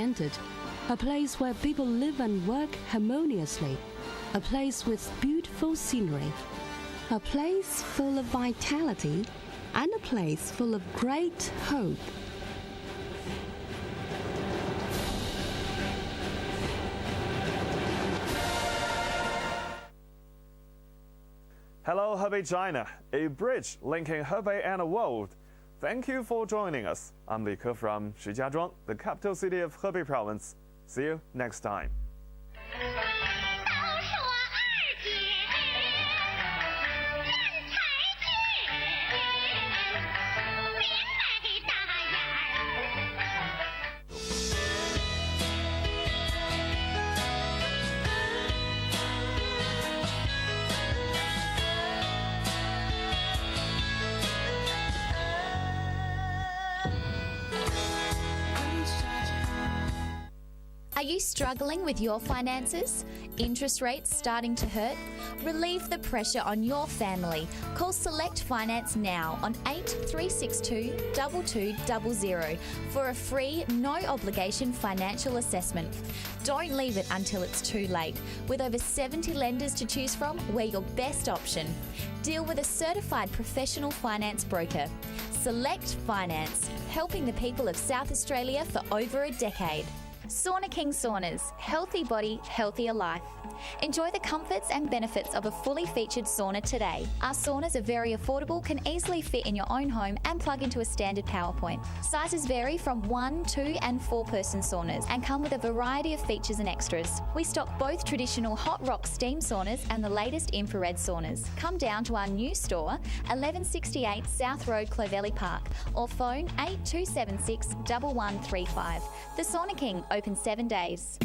A place where people live and work harmoniously. A place with beautiful scenery. A place full of vitality. And a place full of great hope. Hello, Hebei, China, a bridge linking Hebei and the world. Thank you for joining us. I'm Li Ke from Shijiazhuang, the capital city of Hebei province. See you next time. Are you struggling with your finances? Interest rates starting to hurt? Relieve the pressure on your family. Call Select Finance now on 8362 2200 for a free, no-obligation financial assessment. Don't leave it until it's too late. With over 70 lenders to choose from, we're your best option. Deal with a certified professional finance broker. Select Finance, helping the people of South Australia for over a decade. Sauna King Saunas, healthy body, healthier life. Enjoy the comforts and benefits of a fully featured sauna today. Our saunas are very affordable, can easily fit in your own home and plug into a standard power point. Sizes vary from 1, 2 and 4 person saunas and come with a variety of features and extras. We stock both traditional hot rock steam saunas and the latest infrared saunas. Come down to our new store, 1168 South Road, Clovelly Park, or phone 8276 1135. The Sauna King, open 7 days.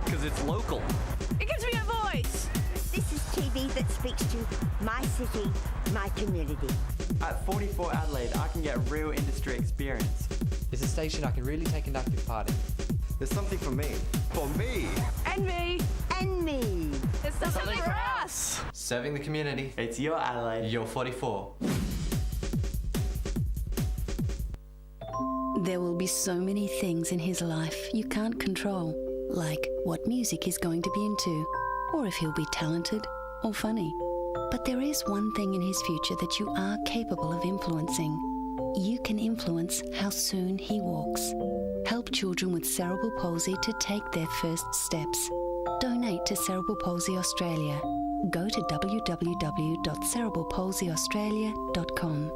Because it's local. It gives me a voice. This is TV that speaks to my city, my community. At 44 Adelaide, I can get real industry experience. It's a station I can really take an active part in. There's something for me. For me. And me. And me. There's something for us. Serving the community. It's your Adelaide. You're 44. There will be so many things in his life you can't control, like what music he's going to be into, or if he'll be talented or funny. But there is one thing in his future that you are capable of influencing. You can influence how soon he walks. Help children with cerebral palsy to take their first steps. Donate to Cerebral Palsy Australia. Go to www.cerebralpalsyaustralia.com.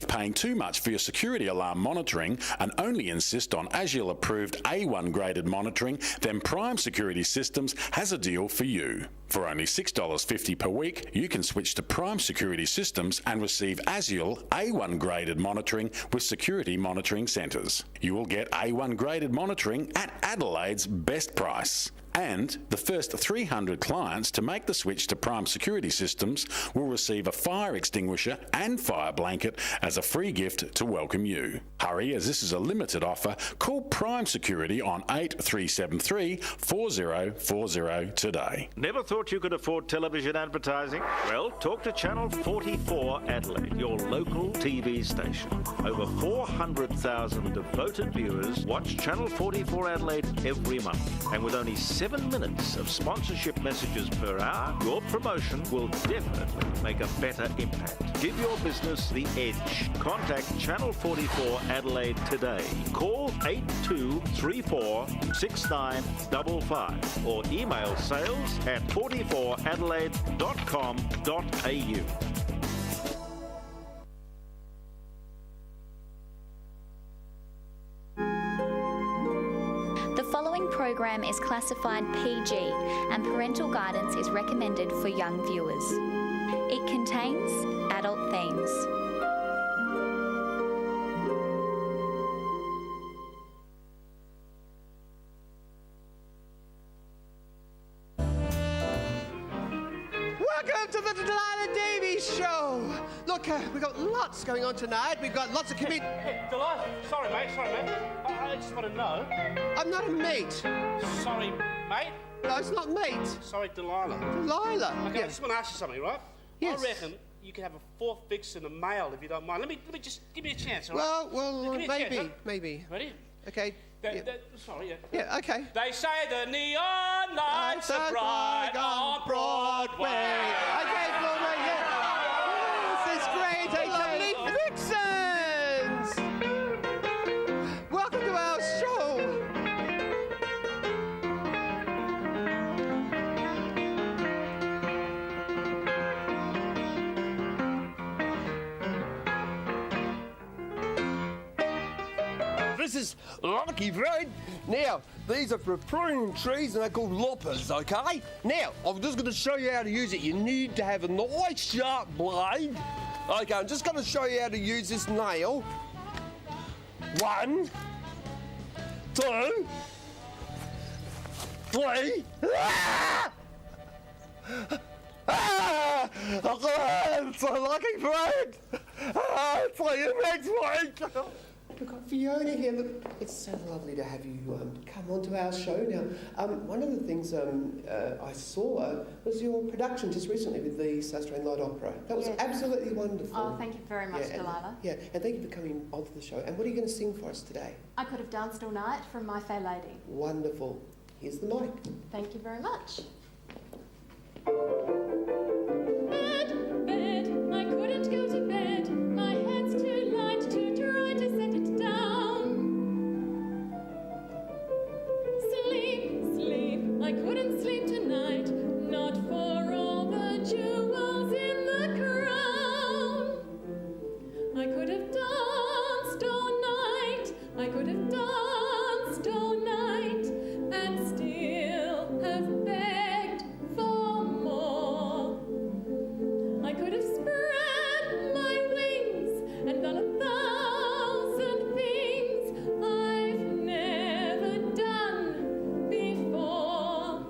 Paying too much for your security alarm monitoring and only insist on Agile approved A1 graded monitoring, then Prime Security Systems has a deal for you. For only $6.50 per week, you can switch to Prime Security Systems and receive Agile A1 graded monitoring with security monitoring centres. You will get A1 graded monitoring at Adelaide's best price. And the first 300 clients to make the switch to Prime Security Systems will receive a fire extinguisher and fire blanket as a free gift to welcome you. Hurry, as this is a limited offer. Call Prime Security on 8373 4040 today. Never thought you could afford television advertising? Well, talk to Channel 44 Adelaide, your local TV station. Over 400,000 devoted viewers watch Channel 44 Adelaide every month. And with only 7 minutes of sponsorship messages per hour, your promotion will definitely make a better impact. Give your business the edge. Contact Channel 44 Adelaide today. Call 8234 6955 or email sales@44adelaide.com.au. The following program is classified PG and parental guidance is recommended for young viewers. It contains adult themes. Welcome to the Delilah Davies show. Look, we've got lots going on tonight. We've got lots of Hey, Delilah, sorry mate. I just want to know. I'm not a mate. Sorry, mate. No, it's not mate. Sorry, Delilah. Delilah. Okay, Yeah. I just want to ask you something, right? Yes. I reckon you could have a fourth fix in the mail if you don't mind. Let me just give me a chance, all right? Well, Give me a maybe, chance, huh? maybe. Ready? Okay. Yeah. Sorry, yeah. Yeah, okay. They say the neon lights are bright on Broadway. Okay, Broadway, yeah. This is great. Lovely vixens! Welcome to our show. This is lucky bread. Now, these are for pruning trees and they're called loppers, okay? Now, I'm just going to show you how to use it. You need to have a nice sharp blade. Okay, I'm just going to show you how to use this nail. 1, 2, 3. Ah! Ah! It's a lucky bread. See you next week. We've got Fiona here. Look, it's so lovely to have you come onto our show now. One of the things I saw was your production just recently with the South Australian Light Opera. That was absolutely wonderful. Oh, thank you very much, Delilah. And thank you for coming onto the show. And what are you going to sing for us today? I Could Have Danced All Night from My Fair Lady. Wonderful. Here's the mic. Thank you very much. Bed, I couldn't go to bed. My head's too light to try to set it down. Sleep, I couldn't sleep tonight. Not for all the jewels in the crown. I could have danced all night. I could have danced all night and still have begged for more. I could have spread my wings and done 1,000 things I've never done before.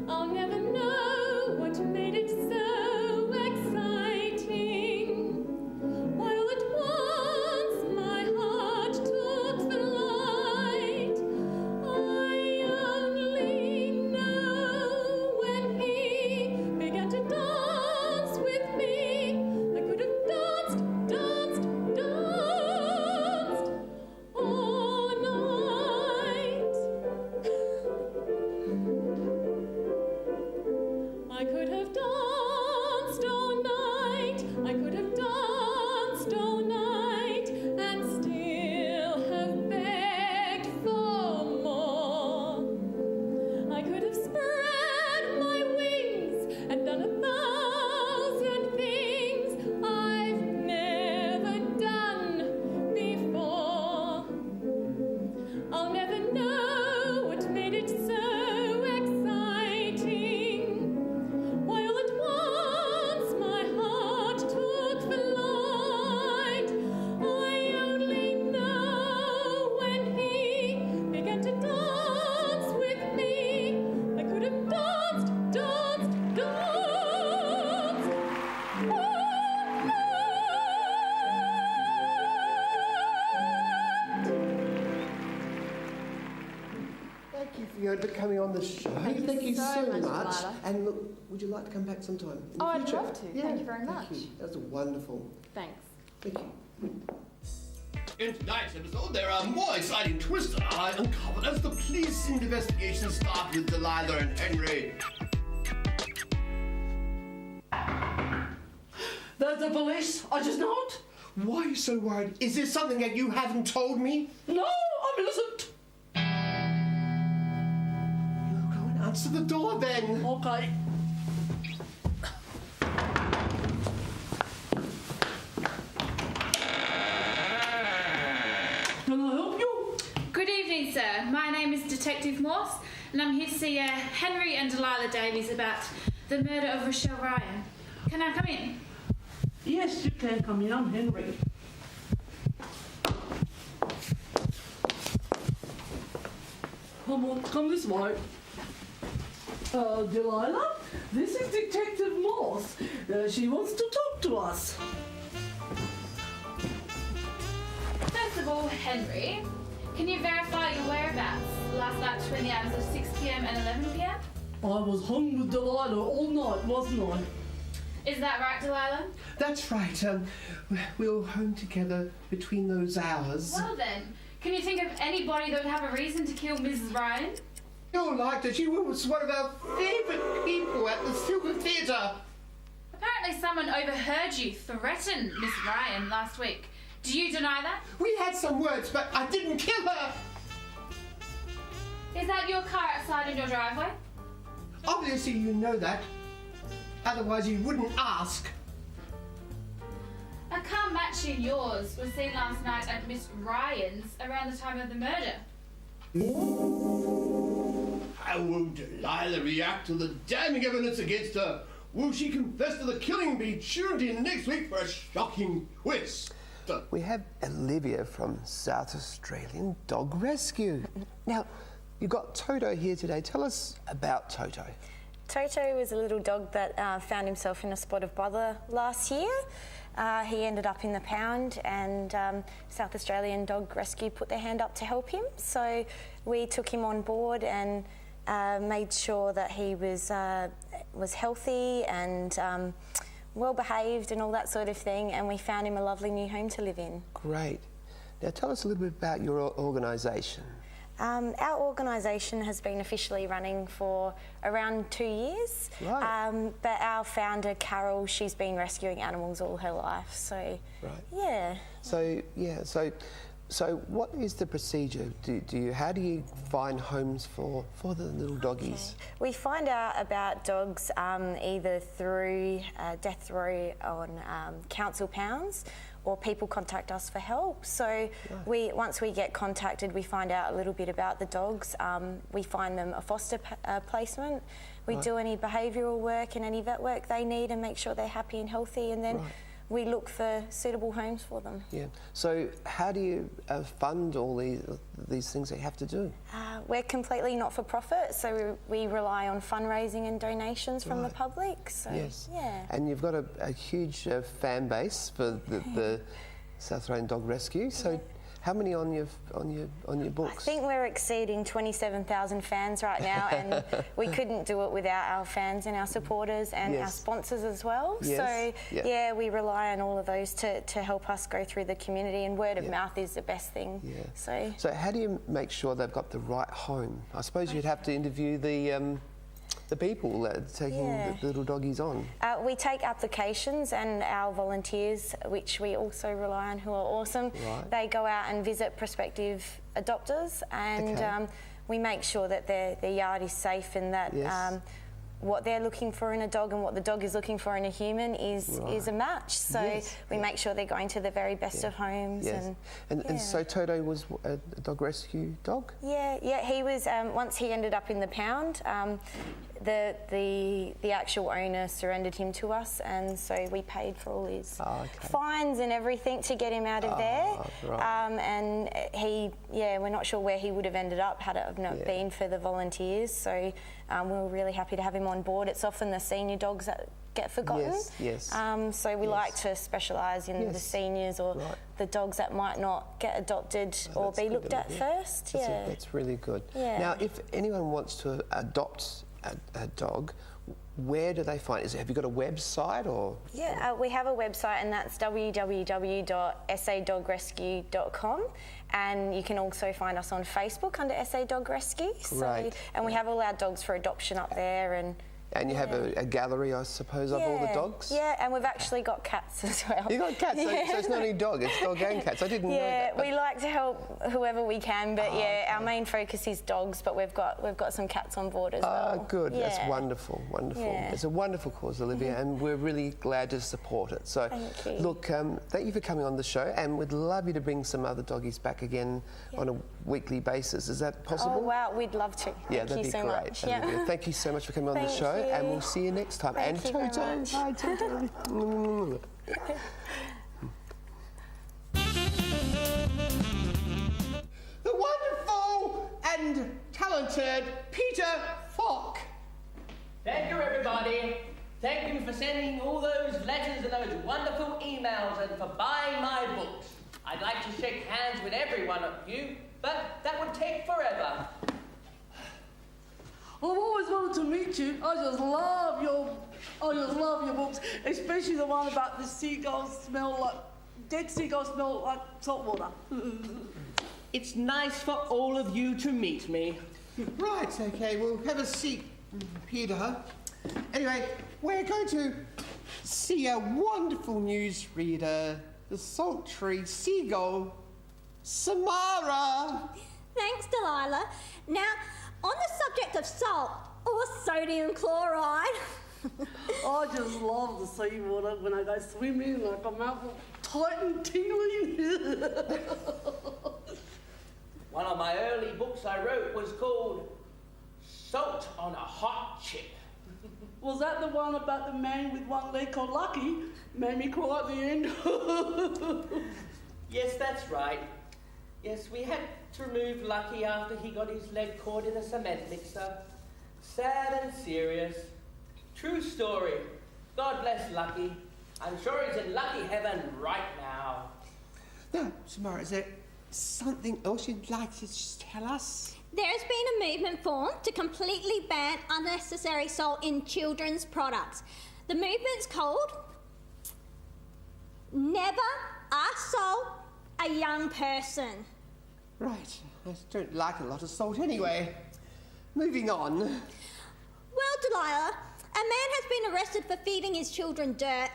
I'll never know what made it so exciting. While at once my heart took flight, I only know when he began to dance with me. I could have danced all night. I could have danced all night. I could have danced all night and still have begged for more. I could have spread my wings and done 1,000 things I've never done before. I'll never know what made it so exciting. While at once my heart took flight, I only know when he began to dance with me. I could have danced all Thank you, Fiona, for coming on the show. Thank you so much, much. Delilah. And look, would you like to come back sometime in the Oh, I'd future? love to. Thank you very much. Thank you. That was wonderful. Thanks. Thank you. In tonight's episode, there are more exciting twists that are uncovered as the police investigation start with Delilah and Henry. The police, I just know it. Why are you so worried? Is there something that you haven't told me? No, I'm innocent. Go and answer the door then. Okay. Can I help you? Good evening, sir. My name is Detective Morse, and I'm here to see Henry and Delilah Davies about the murder of Rochelle Ryan. Can I come in? Yes, you can come in. I'm Henry. Come this way. Delilah, this is Detective Morse. She wants to talk to us. First of all, Henry, Can you verify your whereabouts last night between the hours of 6 p.m. and 11 p.m? I was hung with Delilah all night, wasn't I? Is that right, Delilah? That's right. We were home together between those hours. Well then, can you think of anybody that would have a reason to kill Mrs. Ryan? You liked her. She was one of our favourite people at the Silver Theatre. Apparently someone overheard you threaten Miss Ryan last week. Do you deny that? We had some words, but I didn't kill her. Is that your car outside in your driveway? Obviously you know that. Otherwise you wouldn't ask. A car matching yours was seen last night at Miss Ryan's around the time of the murder. How will Delilah react to the damning evidence against her? Will she confess to the killing and be tuned in next week for a shocking twist? We have Olivia from South Australian Dog Rescue. Now, you've got Toto here today. Tell us about Toto. Toto was a little dog that found himself in a spot of bother last year. He ended up in the pound, and South Australian Dog Rescue put their hand up to help him. So we took him on board and made sure that he was healthy and well behaved and all that sort of thing, and we found him a lovely new home to live in. Great. Now tell us a little bit about your organisation. Our organisation has been officially running for around 2 years. Right. But our founder, Carol, she's been rescuing animals all her life, so yeah. So what is the procedure? How do you find homes for the little doggies? Okay. We find out about dogs either through death row on council pounds, or people contact us for help. So once we get contacted, we find out a little bit about the dogs. We find them a foster placement. We do any behavioural work and any vet work they need and make sure they're happy and healthy, and then we look for suitable homes for them. Yeah. So how do you fund all these things that you have to do? We're completely not-for-profit, so we rely on fundraising and donations from the public. So, yes. Yeah. And you've got a huge fan base for the South Australian Dog Rescue. So how many on your books? I think we're exceeding 27,000 fans right now, and we couldn't do it without our fans and our supporters and our sponsors as well. Yes. So yeah, we rely on all of those to help us go through the community, and word of mouth is the best thing. Yeah. So how do you make sure they've got the right home? I suppose you'd have to interview the people taking the little doggies on. We take applications, and our volunteers, which we also rely on, who are awesome, they go out and visit prospective adopters, and we make sure that their yard is safe, and that what they're looking for in a dog and what the dog is looking for in a human is a match. So we make sure they're going to the very best of homes. And so Toto was a dog rescue dog? Yeah, he was, once he ended up in the pound, the actual owner surrendered him to us, and so we paid for all his fines and everything to get him out of there. And we're not sure where he would have ended up had it not been for the volunteers. So we were really happy to have him on board. It's often the senior dogs that get forgotten. So we like to specialise in the seniors or the dogs that might not get adopted or be looked at first. That's really good. Now, if anyone wants to adopt a dog, where do they find it? Have you got a website or? Yeah, we have a website, and that's www.sadogrescue.com, and you can also find us on Facebook under SA Dog Rescue. Great. And we have all our dogs for adoption up there, and you have a gallery, I suppose, of all the dogs? Yeah, and we've actually got cats as well. You got cats, so it's not only dog, it's dog and cats. I didn't know that. Yeah, we like to help whoever we can, but our main focus is dogs, but we've got some cats on board as well. Good. That's wonderful, wonderful. Yeah. It's a wonderful cause, Olivia, and we're really glad to support it. So, thank you. Look, thank you for coming on the show, and we'd love you to bring some other doggies back again on a weekly basis. Is that possible? Oh, wow, we'd love to. That'd be so great. much. Olivia, thank you so much for coming on the show, and we'll see you next time. Thank you very much. Bye, Toto. The wonderful and talented Peter Falk. Thank you, everybody. Thank you for sending all those letters and those wonderful emails and for buying my books. I I'd like to shake hands with every one of you, but that would take forever. I've always wanted to meet you. I just love your books, especially the one about the seagulls smell like dead seagulls smell like salt water. It's nice for all of you to meet me. Right, okay, we'll have a seat, Peter. Anyway, we're going to see a wonderful newsreader, the sultry seagull, Samara. Thanks, Delilah. Now, on the subject of salt, or sodium chloride. I just love the seawater when I go swimming, I come out tight and tingling. One of my early books I wrote was called Salt on a Hot Chip. Was that the one about the man with one leg called Lucky? Made me cry at the end. Yes, that's right. Yes, we had to remove Lucky after he got his leg caught in a cement mixer. Sad and serious. True story. God bless Lucky. I'm sure he's in lucky heaven right now. Now, Samara, is there something else you'd like to just tell us? There's been a movement formed to completely ban unnecessary salt in children's products. The movement's called Never Assault a Young Person. Right, I don't like a lot of salt anyway. Moving on. Well, Delilah, a man has been arrested for feeding his children dirt.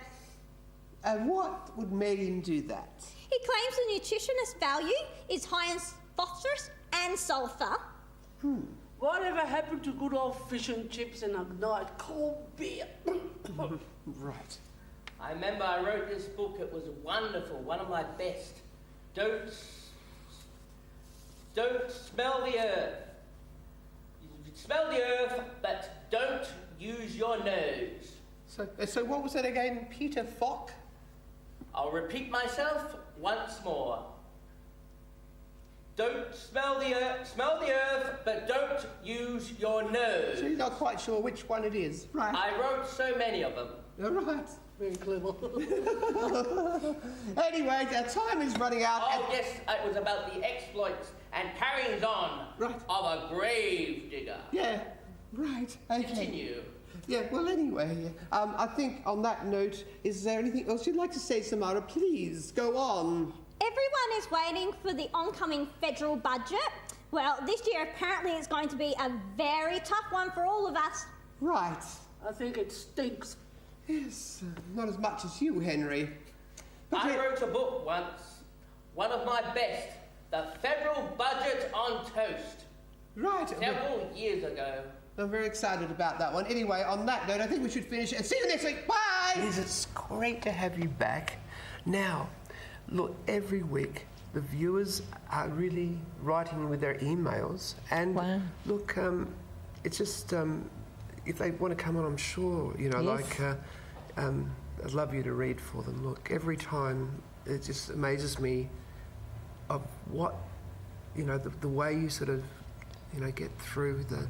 And what would make him do that? He claims the nutritionist value is high in phosphorus and sulphur. Whatever happened to good old fish and chips and a nice cold beer? Right. I remember I wrote this book. It was wonderful, one of my best. Don't smell the earth. You smell the earth, but don't use your nose. So what was that again, Peter Falk? I'll repeat myself once more. Don't smell the earth, but don't use your nose. So you're not quite sure which one it is, right? I wrote so many of them. All right. Very clever. Anyway, our time is running out. Oh, yes, it was about the exploits and carryings on of a grave digger. Yeah, right. Okay. Continue. Yeah, well, anyway, I think on that note, is there anything else you'd like to say, Samara? Please, go on. Everyone is waiting for the oncoming federal budget. Well, this year apparently it's going to be a very tough one for all of us. Right. I think it stinks. Yes, not as much as you, Henry. But I wrote a book once, one of my best, The Federal Budget on Toast. Right. Several years ago. I'm very excited about that one. Anyway, on that note, I think we should finish it. And see you next week. Bye! Liz, it's great to have you back. Now, look, every week the viewers are really writing with their emails. And look, it's just, if they want to come on, I'm sure, you know, I'd love you to read for them. Look, every time it just amazes me of what, you know, the way you sort of, you know, get through the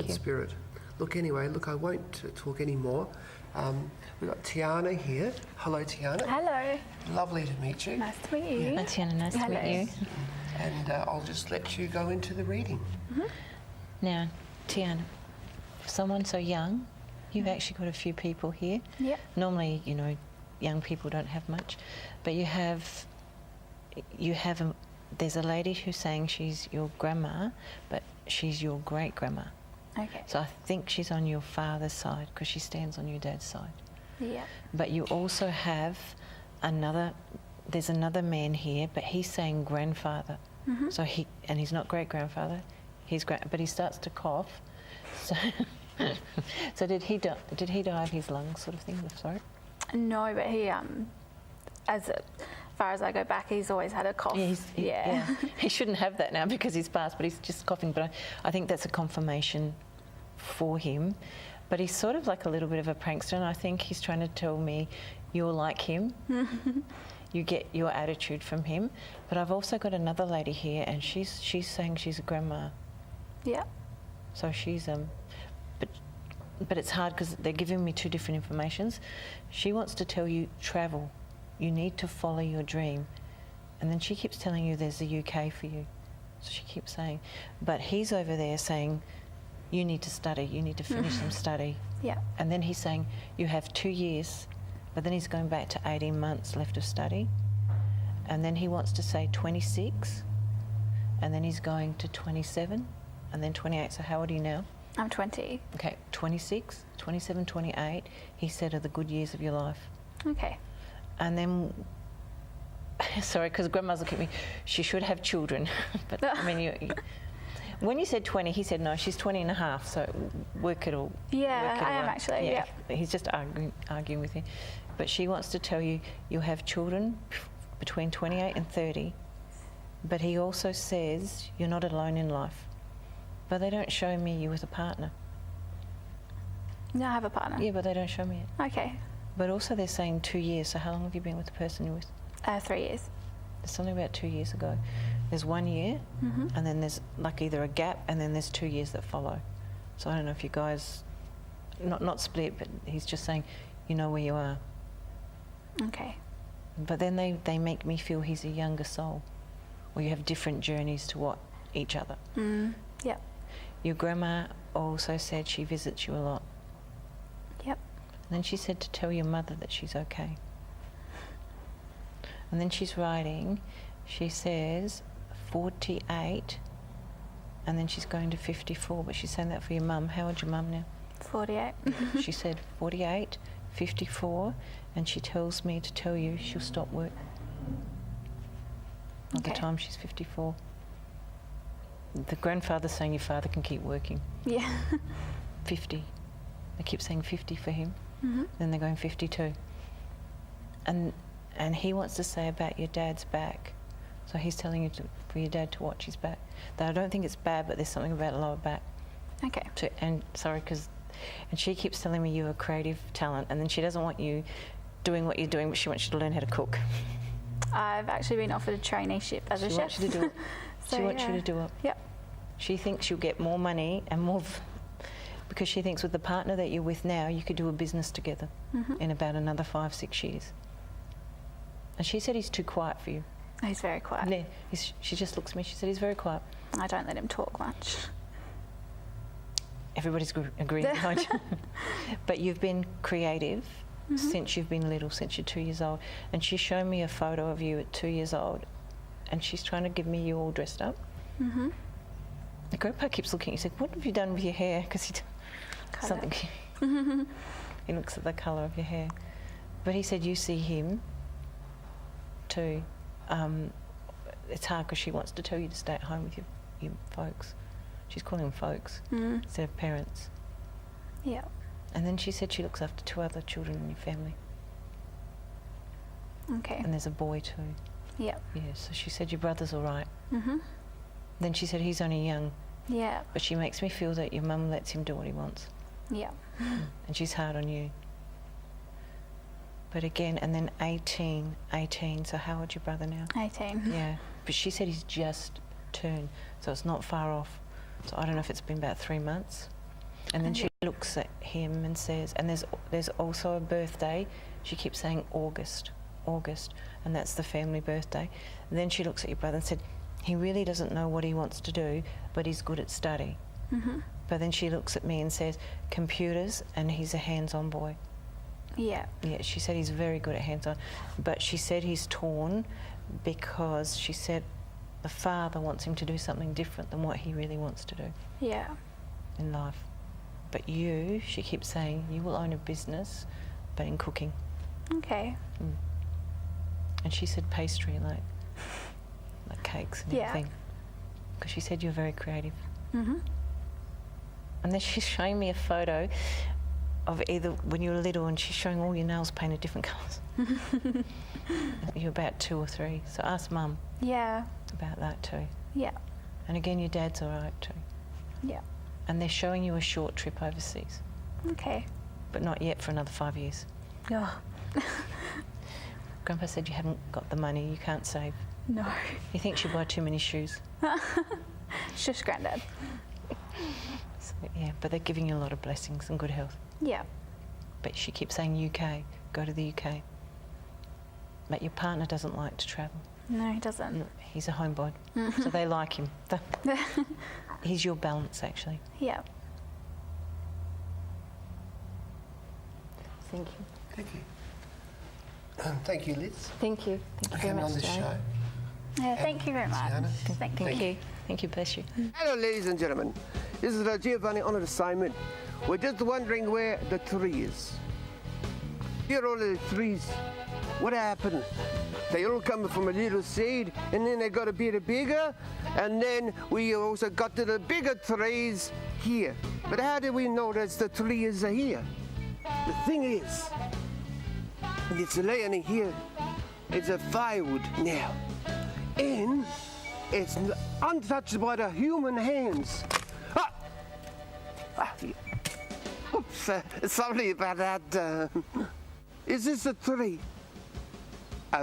spirit. Look, anyway, I won't talk anymore. We've got Tiana here. Hello, Tiana. Hello. Lovely to meet you. Nice to meet you. Yeah. Tiana, nice to meet you. And I'll just let you go into the reading. Now, Tiana, for someone so young, you've actually got a few people here. Yep. Normally, you know, young people don't have much, but there's a lady who's saying she's your grandma, but she's your great-grandma. Okay. So I think she's on your father's side because she stands on your dad's side. Yeah. But you also have there's another man here, but he's saying grandfather. So he's not great-grandfather, but he starts to cough. So, so did he die of his lungs sort of thing, the throat? No, but he, as far as I go back, he's always had a cough. Yeah. He shouldn't have that now because he's passed, but he's just coughing. But I think that's a confirmation for him. But he's sort of like a little bit of a prankster, and I think he's trying to tell me you're like him. You get your attitude from him. But I've also got another lady here, and she's saying she's a grandma. Yeah. So she's but it's hard because they're giving me two different informations. She wants to tell you travel. You need to follow your dream. And then she keeps telling you there's the UK for you. So she keeps saying, but he's over there saying, you need to study, you need to finish some study. Yeah. And then he's saying, you have 2 years, but then he's going back to 18 months left of study. And then he wants to say 26, and then he's going to 27, and then 28. So how old are you now? I'm 20. Okay, 26, 27, 28, he said are the good years of your life. Okay. And then, sorry, because Grandma's looking at me, she should have children. But I mean, when you said 20, he said, no, she's 20 and a half, so work it all. Yeah, work it I am all out. actually, yeah. He's just arguing with you. But she wants to tell you, you'll have children between 28 and 30, but he also says you're not alone in life. But they don't show me you with a partner. No, I have a partner. Yeah, but they don't show me it. Okay. But also they're saying 2 years, so how long have you been with the person you're with? 3 years. There's something about 2 years ago. There's 1 year, and then there's like either a gap, and then there's 2 years that follow. So I don't know if you guys, not split, but he's just saying, you know where you are. Okay. But then they make me feel he's a younger soul, or you have different journeys to what each other. Yep. Your grandma also said she visits you a lot. Yep. And then she said to tell your mother that she's okay. And then she's writing, she says 48, and then she's going to 54, but she's saying that for your mum. How old's your mum now? 48. She said 48, 54, and she tells me to tell you she'll stop work by the time she's 54. The grandfather's saying your father can keep working. Yeah. 50. They keep saying 50 for him. Then they're going 52. And he wants to say about your dad's back. So he's telling you for your dad to watch his back. That I don't think it's bad, but there's something about lower back. Okay. And she keeps telling me you're a creative talent, and then she doesn't want you doing what you're doing, but she wants you to learn how to cook. I've actually been offered a traineeship as a chef. She wants you to do it. So, she wants you to do it. Yep. She thinks you'll get more money and more, because she thinks with the partner that you're with now, you could do a business together in about another 5-6 years. And she said he's too quiet for you. He's very quiet. Yeah, she just looks at me, she said he's very quiet. I don't let him talk much. Everybody's agreeing behind you. But you've been creative since you've been little, since you're 2 years old. And she showed me a photo of you at 2 years old, and she's trying to give me you all dressed up. The grandpa keeps looking. He said, "What have you done with your hair?" Because he something. He looks at the colour of your hair. But he said, "You see him too." It's hard because she wants to tell you to stay at home with your folks. She's calling them folks instead of parents. Yeah. And then she said she looks after 2 other children in your family. Okay. And there's a boy too. Yeah. Yeah. So she said your brother's all right. Then she said he's only young. Yeah. But she makes me feel that your mum lets him do what he wants. Yeah. And she's hard on you. But again, and then 18. So how old's your brother now? 18. Yeah. But she said he's just turned, so it's not far off. So I don't know if it's been about 3 months. And then she looks at him and says, and there's also a birthday. She keeps saying August, and that's the family birthday. And then she looks at your brother and said, he really doesn't know what he wants to do, but he's good at study. But then she looks at me and says, computers, and he's a hands-on boy. Yeah. Yeah, she said he's very good at hands-on. But she said he's torn because she said the father wants him to do something different than what he really wants to do. Yeah. In life. But you, she keeps saying, you will own a business, but in cooking. Okay. And she said pastry, like cakes and everything. Because she said you're very creative. And then she's showing me a photo of either when you were little, and she's showing all your nails painted different colours. You're about 2 or 3. So ask Mum. Yeah. About that too. Yeah. And again, your dad's all right too. Yeah. And they're showing you a short trip overseas. Okay. But not yet for another 5 years. Oh. Grandpa said you haven't got the money, you can't save. No. He thinks you buy too many shoes. Shush, Granddad. So, yeah, but they're giving you a lot of blessings and good health. Yeah. But she keeps saying UK, go to the UK. But your partner doesn't like to travel. No, he doesn't. He's a homebody, so they like him. He's your balance, actually. Yeah. Thank you. Thank you. Thank you, Liz. Thank you. Thank you very Coming much, on the Joe. show. Yeah, thank you very much. Tiana. Thank Thank you. you. Thank you, bless you. Hello, ladies and gentlemen. This is Giovanni on an assignment. We're just wondering where the tree is. Here are all the trees. What happened? They all come from a little seed, and then they got a bit bigger, and then we also got to the bigger trees here. But how do we know that the tree is here? The thing is, it's laying here. It's a firewood now. And it's untouched by the human hands. Oops, sorry about that. Is this a tree?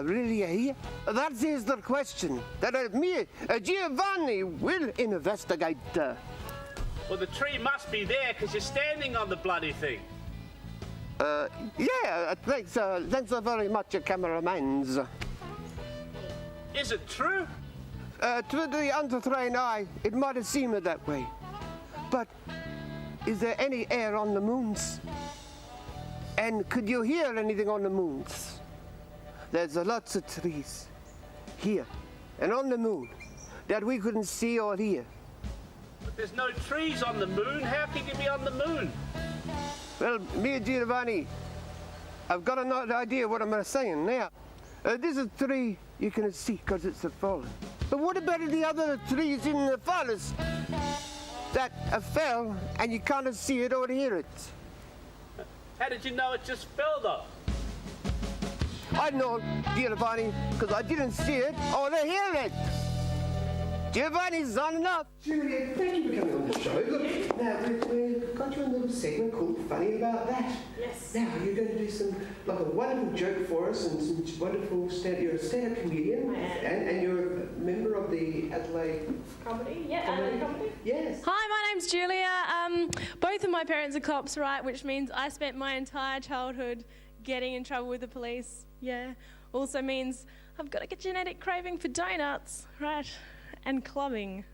Really here? That is the question that me, Giovanni, will investigate. Well, the tree must be there because you're standing on the bloody thing. Yeah, thanks very much, cameramans. Is it true? To the untrained eye, it might have seemed that way. But is there any air on the moons? And could you hear anything on the moons? There's lots of trees here and on the moon that we couldn't see or hear. But there's no trees on the moon. How can you be on the moon? Well, me and Giovanni, I've got an idea what I'm saying now. This is a tree you can see because it's a fallen. But what about the other trees in the forest that fell and you can't see it or hear it? How did you know it just fell, though? I know, Giovanni, because I didn't see it or hear it. Giovanni's on enough. Julia, thank you for coming on the show. Look, now we've got you a little segment called Funny About That. Yes. Now you're going to do some, like a wonderful joke for us and some wonderful you're a stand-up comedian. I am. And you're a member of the Adelaide Comedy? Yeah, Adelaide Comedy. Yes. Hi, my name's Julia. Both of my parents are cops, right? Which means I spent my entire childhood getting in trouble with the police. Yeah. Also means I've got a genetic craving for donuts, right? And clubbing.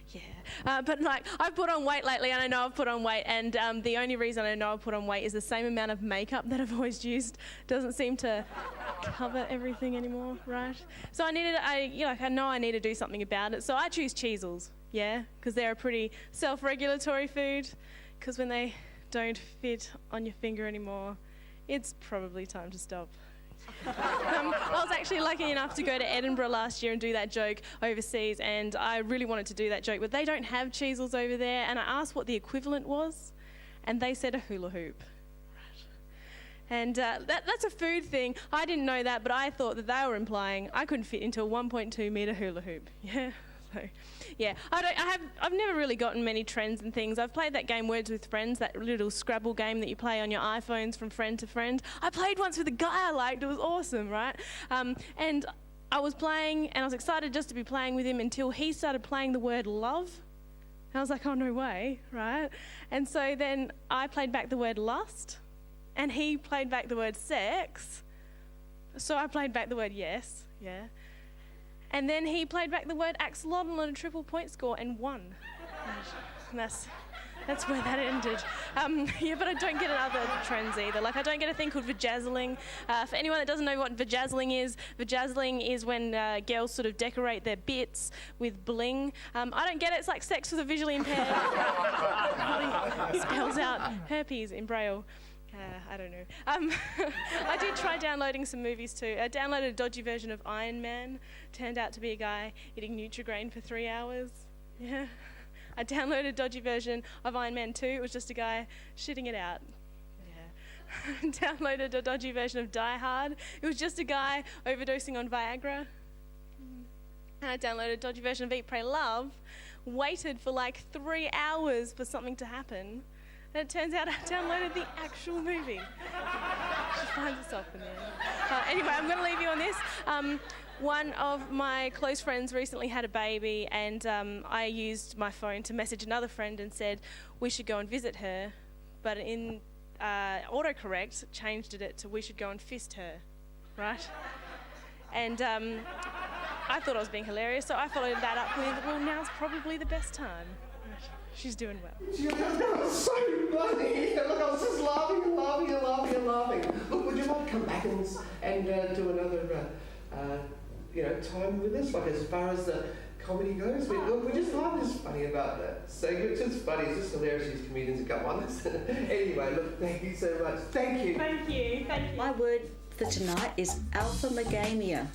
Yeah. But like, I've put on weight lately, and I know I've put on weight, and the only reason I know I've put on weight is the same amount of makeup that I've always used doesn't seem to cover everything anymore, right? So I know I need to do something about it. So I choose Cheezels, yeah, because they're a pretty self-regulatory food, because when they don't fit on your finger anymore, it's probably time to stop. I was actually lucky enough to go to Edinburgh last year and do that joke overseas, and I really wanted to do that joke, but they don't have Cheezels over there, and I asked what the equivalent was, and they said a hula hoop. And that's a food thing. I didn't know that, but I thought that they were implying I couldn't fit into a 1.2 metre hula hoop. Yeah. So, yeah, I've never really gotten many trends and things. I've played that game Words with Friends, that little Scrabble game that you play on your iPhones from friend to friend. I played once with a guy I liked. It was awesome, right? And I was playing, and I was excited just to be playing with him until he started playing the word love. And I was like, oh, no way, right? And so then I played back the word lust, and he played back the word sex. So I played back the word yes, yeah. And then he played back the word axolotl on a triple point score and won. And that's where that ended. Yeah, but I don't get other trends either. Like, I don't get a thing called vajazzling. For anyone that doesn't know what vajazzling is when girls sort of decorate their bits with bling. I don't get it. It's like sex with a visually impaired. It spells out herpes in Braille. I don't know. I did try downloading some movies too. I downloaded a dodgy version of Iron Man. Turned out to be a guy eating Nutri-Grain for 3 hours. Yeah. I downloaded a dodgy version of Iron Man 2. It was just a guy shitting it out. Yeah. Downloaded a dodgy version of Die Hard. It was just a guy overdosing on Viagra. And I downloaded a dodgy version of Eat, Pray, Love. Waited for like 3 hours for something to happen. And it turns out I downloaded the actual movie. She finds herself in there. Anyway, I'm going to leave you on this. One of my close friends recently had a baby, and I used my phone to message another friend and said we should go and visit her. But in autocorrect, changed it to we should go and fist her, right? And I thought I was being hilarious, so I followed that up with, well, now's probably the best time. She's doing well. That was so funny. Look, I was just laughing and laughing and laughing and laughing. Look, would you like to come back and do another, time with us, like as far as the comedy goes? We just find this funny about that segment. It's just funny. It's just hilarious. These comedians have got one. Anyway, look, thank you so much. Thank you. Thank you. My word for tonight is alpha-megamia.